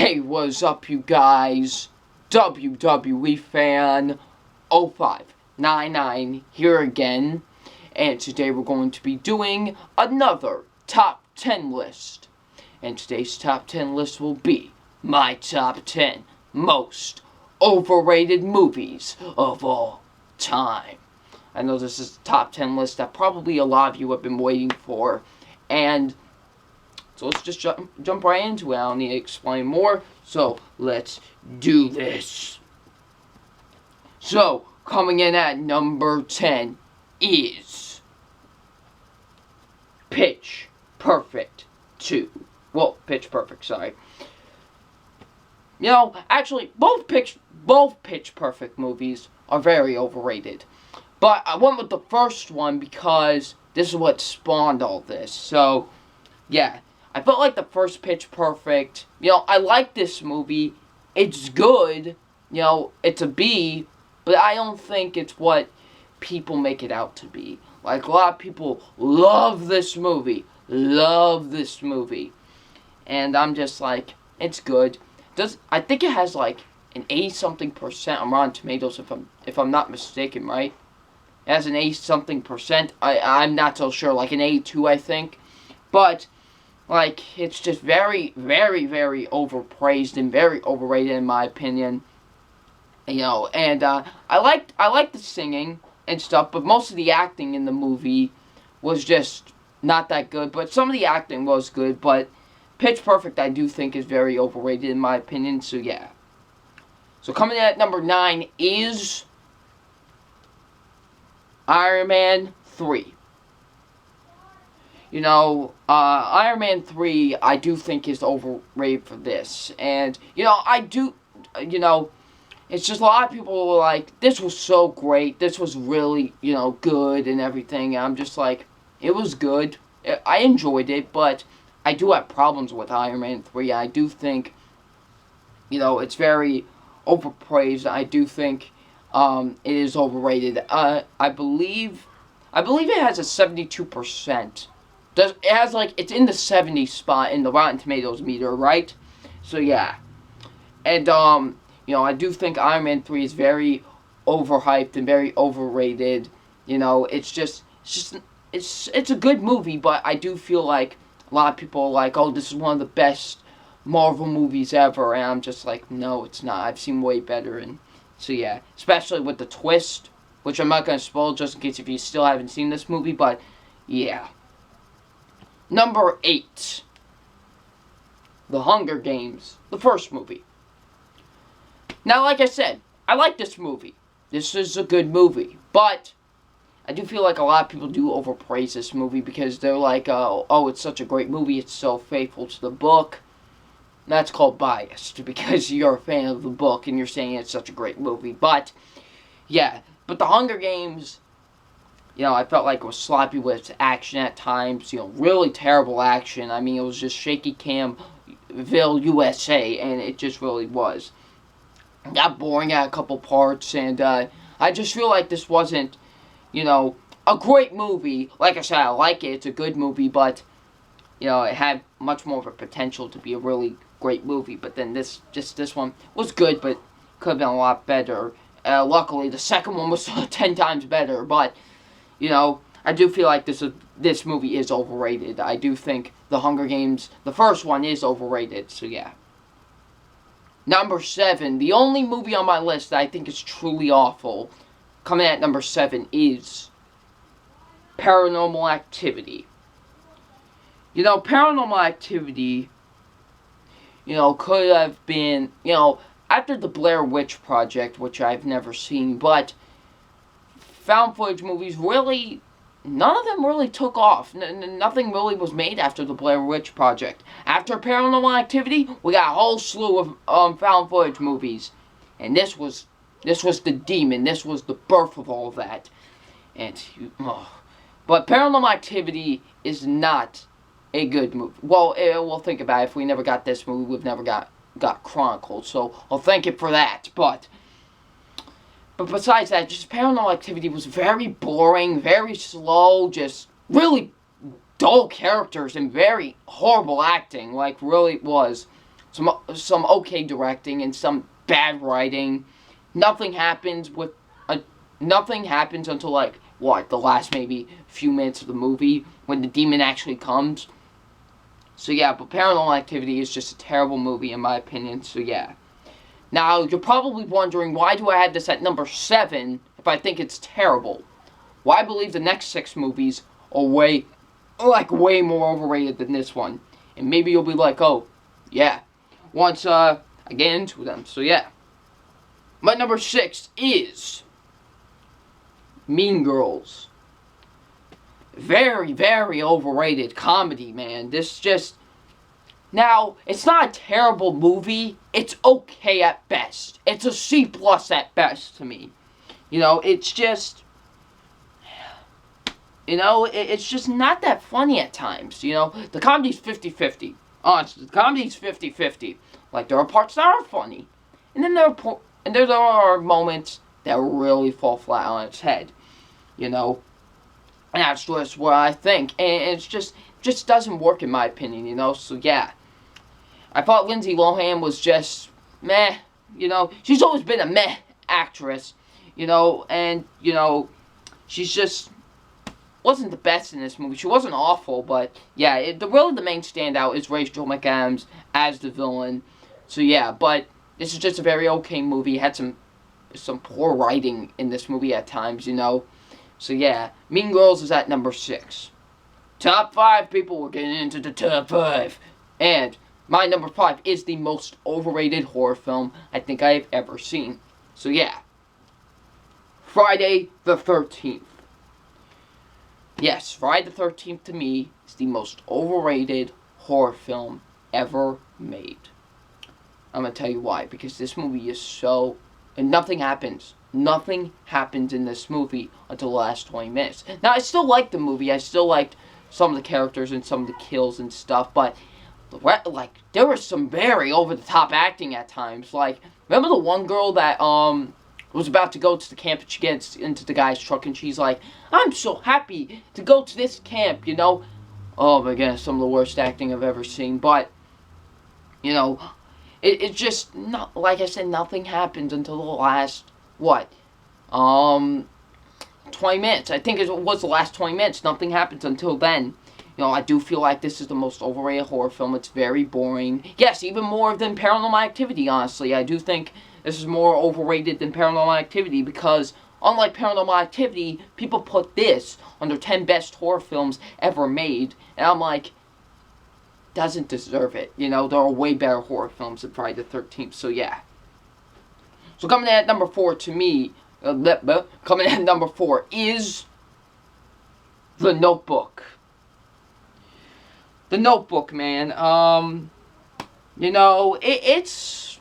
Hey, what's up, you guys? WWE fan 0599 here again, and today we're going to be doing another top 10 list. And today's top 10 list will be my top 10 most overrated movies of all time. I know this is a top 10 list that probably a lot of you have been waiting for, and so let's just jump right into it. I don't need to explain more, so let's do this. So, coming in at number 10 is Pitch Perfect 2. Well, Pitch Perfect, sorry. You know, actually, both Pitch Perfect movies are very overrated. But I went with the first one because this is what spawned all this. So, yeah. I felt like the first Pitch Perfect, I like this movie. It's good. It's a B, but I don't think it's what people make it out to be. Like, a lot of people love this movie. And I'm just like, it's good. I think it has like an 80-something% on Rotten Tomatoes if I'm not mistaken, right? It has an 80-something%. I'm not so sure, like an 82, I think. But like, it's just very, very, very overpraised and very overrated in my opinion. And I liked the singing and stuff, but most of the acting in the movie was just not that good. But some of the acting was good, but Pitch Perfect I do think is very overrated in my opinion, so yeah. So coming in at number 9 is Iron Man 3. Iron Man 3, I do think is overrated for this. And, it's just a lot of people were like, this was so great, this was really, good and everything. And I'm just like, it was good. I enjoyed it, but I do have problems with Iron Man 3. I do think, it's very overpraised. I do think it is overrated. I believe it has a 72%. It's in the 70 spot in the Rotten Tomatoes meter, right? So, yeah. And, I do think Iron Man 3 is very overhyped and very overrated. It's a good movie, but I do feel like a lot of people are like, oh, this is one of the best Marvel movies ever, and I'm just like, no, it's not. I've seen way better, and so, yeah. Especially with the twist, which I'm not going to spoil just in case if you still haven't seen this movie, but, yeah. Number 8. The Hunger Games. The first movie. Now, like I said, I like this movie. This is a good movie. But I do feel like a lot of people do overpraise this movie because they're like, oh, it's such a great movie. It's so faithful to the book. That's called biased because you're a fan of the book and you're saying it's such a great movie. But, yeah. But The Hunger Games, I felt like it was sloppy with action at times. Really terrible action. I mean, it was just shaky camville USA, and it just really was. It got boring at a couple parts, and I just feel like this wasn't, a great movie. Like I said, I like it. It's a good movie, but, it had much more of a potential to be a really great movie. But then this one was good, but could have been a lot better. Luckily, the second one was 10 times better, but I do feel like this movie is overrated. I do think The Hunger Games, the first one, is overrated, so yeah. Number 7, the only movie on my list that I think is truly awful, coming at number 7, is Paranormal Activity. Paranormal Activity, could have been, after the Blair Witch Project, which I've never seen, but found footage movies really, none of them really took off. Nothing really was made after the Blair Witch Project. After Paranormal Activity, we got a whole slew of found footage movies, and this was the demon. This was the birth of all of that. But Paranormal Activity is not a good movie. Well, we'll think about it. If we never got this movie, we've never got Chronicles. So I'll thank it for that. But besides that, just Paranormal Activity was very boring, very slow, just really dull characters and very horrible acting, like really was. some okay directing and some bad writing. Nothing happens with a nothing happens until like what, the last maybe few minutes of the movie when the demon actually comes. So yeah, but Paranormal Activity is just a terrible movie in my opinion. So yeah. Now you're probably wondering, why do I have this at number 7 if I think it's terrible? Well, I believe the next 6 movies are way more overrated than this one. And maybe you'll be like, oh, yeah, once I get into them. So yeah. My number 6 is Mean Girls. Very, very overrated comedy, man. This just... Now, it's not a terrible movie. It's okay at best. It's a C+ at best to me. You know, it's just... You know, it's just not that funny at times, you know. The comedy's 50-50. Honestly, the comedy's 50-50. Like, there are parts that are funny. And then there are moments that really fall flat on its head. You know. And that's just what I think. And it's just doesn't work in my opinion, you know. So, yeah. I thought Lindsay Lohan was just meh, you know. She's always been a meh actress, you know. And, you know, she's just... wasn't the best in this movie. She wasn't awful, but yeah, really the main standout is Rachel McAdams as the villain. So yeah, but this is just a very okay movie. It had some poor writing in this movie at times, you know. So yeah, Mean Girls is at number 6. Top 5, people, we're getting into the top 5. And my number 5 is the most overrated horror film I think I have ever seen. So yeah, Friday the 13th. Yes, Friday the 13th to me is the most overrated horror film ever made. I'm going to tell you why. Because this movie is so... And nothing happens. Nothing happens in this movie until the last 20 minutes. Now, I still liked the movie. I still liked some of the characters and some of the kills and stuff. But, like, there was some very over-the-top acting at times. Like, remember the one girl that, was about to go to the camp and she gets into the guy's truck and she's like, I'm so happy to go to this camp, you know. Oh my goodness, some of the worst acting I've ever seen. But, you know, it's just, not, like I said, nothing happens until the last, 20 minutes. I think it was the last 20 minutes. Nothing happens until then. You know, I do feel like this is the most overrated horror film. It's very boring. Yes, even more than Paranormal Activity, honestly. I do think this is more overrated than Paranormal Activity because, unlike Paranormal Activity, people put this on their 10 best horror films ever made. And I'm like, doesn't deserve it. You know, there are way better horror films than Friday the 13th. So, yeah. So, coming in at number 4 to me, coming in at number 4 is The Notebook. The Notebook, man. You know, it's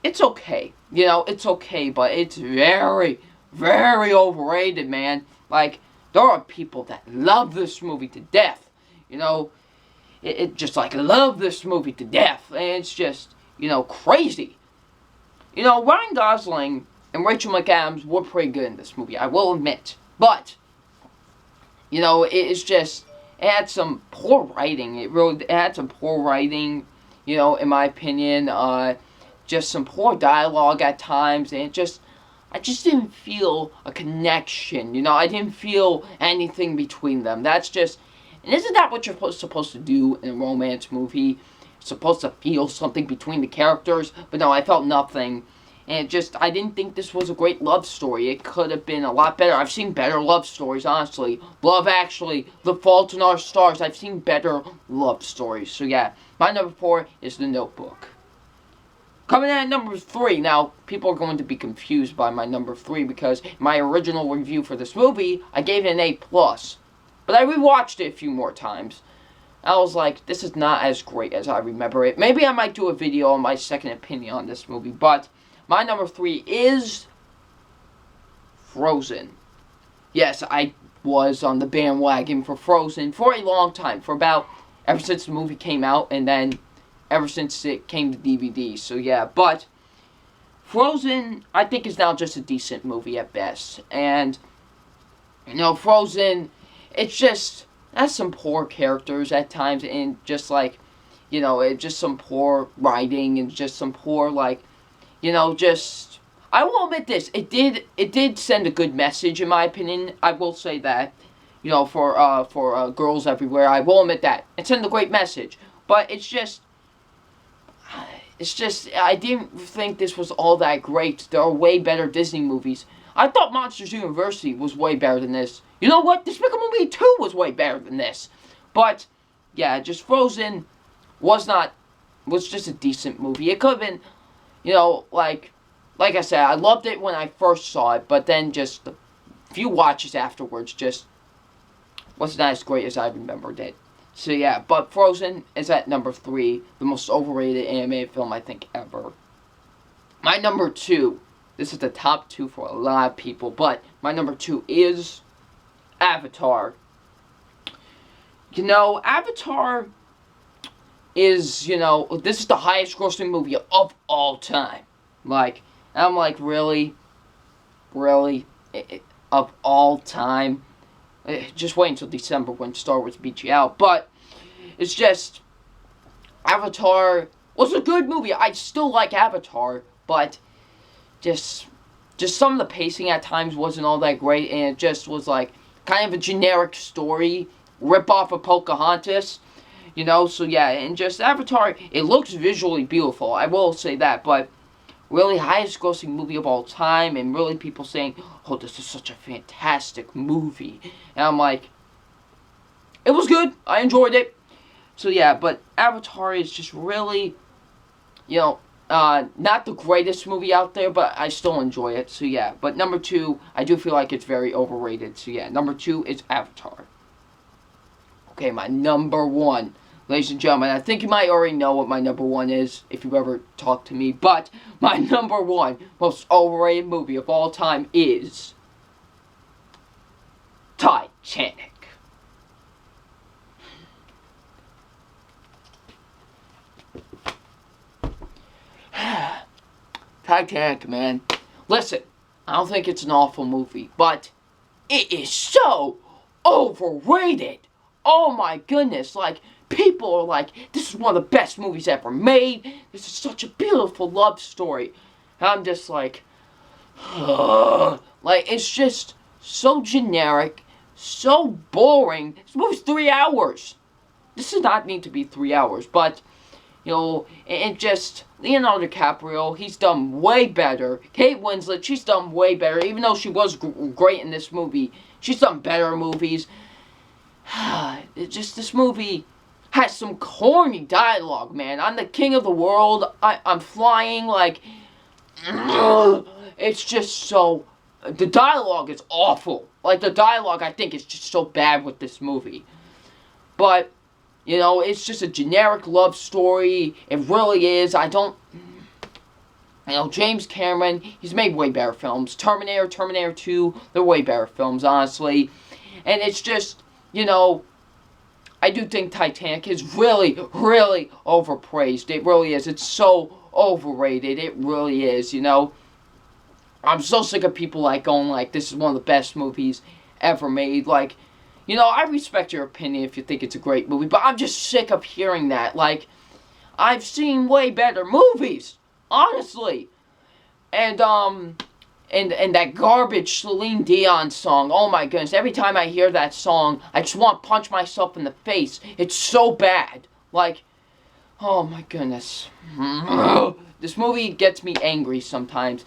okay. You know, it's okay, but it's very, very overrated, man. Like, there are people that love this movie to death. You know, it just like love this movie to death. And it's just, you know, crazy. You know, Ryan Gosling and Rachel McAdams were pretty good in this movie, I will admit. But, you know, it's just, it had some poor writing. It had some poor writing, you know, in my opinion. Just some poor dialogue at times, and I just didn't feel a connection, you know. I didn't feel anything between them. That's just, and isn't that what you're supposed to do in a romance movie? You're supposed to feel something between the characters, but no, I felt nothing. And I didn't think this was a great love story. It could have been a lot better. I've seen better love stories, honestly. Love Actually, The Fault in Our Stars. I've seen better love stories. So yeah, my number 4 is The Notebook. Coming in at number 3, now, people are going to be confused by my number 3 because in my original review for this movie, I gave it an A+. But I rewatched it a few more times. I was like, this is not as great as I remember it. Maybe I might do a video on my second opinion on this movie, but my number 3 is Frozen. Yes, I was on the bandwagon for Frozen for a long time, ever since the movie came out, and then ever since it came to DVD. So yeah, but Frozen, I think, is now just a decent movie at best. And, you know, Frozen, it's just, has some poor characters at times, and just like, just some poor writing and just some poor, like, just, I will admit this, it did send a good message, in my opinion. I will say that, for girls everywhere. I will admit that it sent a great message, but it's just I didn't think this was all that great. There are way better Disney movies. I thought Monsters University was way better than this. You know what? Despicable Me 2 was way better than this. But yeah, just Frozen was just a decent movie. It could have been, like I said, I loved it when I first saw it, but then just a few watches afterwards just wasn't as great as I remembered it. So yeah, but Frozen is at number 3, the most overrated animated film I think ever. My number 2, this is the top 2 for a lot of people, but my number 2 is Avatar. Avatar is, this is the highest grossing movie of all time. Like, I'm like, really? Really? Of all time? Just wait until December when Star Wars beats you out. But it's just, Avatar was a good movie. I still like Avatar, but just some of the pacing at times wasn't all that great, and it just was like kind of a generic story, rip off of Pocahontas, So yeah, and just Avatar, it looks visually beautiful. I will say that, but really highest grossing movie of all time, and really people saying, oh, this is such a fantastic movie. And I'm like, it was good. I enjoyed it. So yeah, but Avatar is just really, not the greatest movie out there, but I still enjoy it. So yeah, but number 2, I do feel like it's very overrated. So yeah, number 2 is Avatar. Okay, my number 1. Ladies and gentlemen, I think you might already know what my number 1 is if you ever talk to me, but my number 1 most overrated movie of all time is Titanic. Titanic, man. Listen, I don't think it's an awful movie, but it is so overrated. Oh my goodness, like, people are like, this is one of the best movies ever made. This is such a beautiful love story. And I'm just like, like, it's just so generic, so boring. This movie's 3 hours. This does not need to be 3 hours, but, it just, Leonardo DiCaprio, he's done way better. Kate Winslet, she's done way better. Even though she was great in this movie, she's done better movies. This movie has some corny dialogue, man. I'm the king of the world. I'm flying, like, it's just so, the dialogue is awful. Like, the dialogue, I think, is just so bad with this movie. But, it's just a generic love story. It really is. James Cameron, he's made way better films. Terminator 2, they're way better films, honestly. And it's just, I do think Titanic is really, really overpraised. It really is. It's so overrated. It really is, I'm so sick of people, like, going, like, this is one of the best movies ever made. Like, I respect your opinion if you think it's a great movie, but I'm just sick of hearing that. Like, I've seen way better movies, honestly. And that garbage Celine Dion song, oh my goodness, every time I hear that song, I just want to punch myself in the face. It's so bad. Like, oh my goodness. This movie gets me angry sometimes.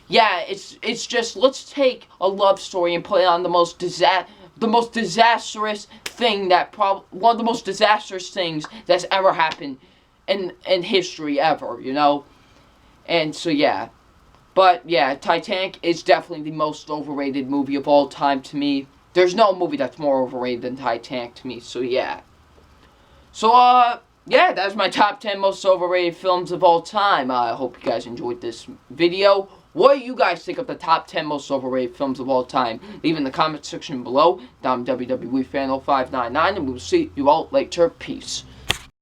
Yeah, it's just, let's take a love story and put it on the most disastrous thing one of the most disastrous things that's ever happened in history ever, And so yeah. But yeah, Titanic is definitely the most overrated movie of all time to me. There's no movie that's more overrated than Titanic to me, so yeah. So, yeah, that's my top 10 most overrated films of all time. I hope you guys enjoyed this video. What do you guys think of the top 10 most overrated films of all time? Leave in the comment section below. I'm WWE Fan 0599, and we'll see you all later. Peace.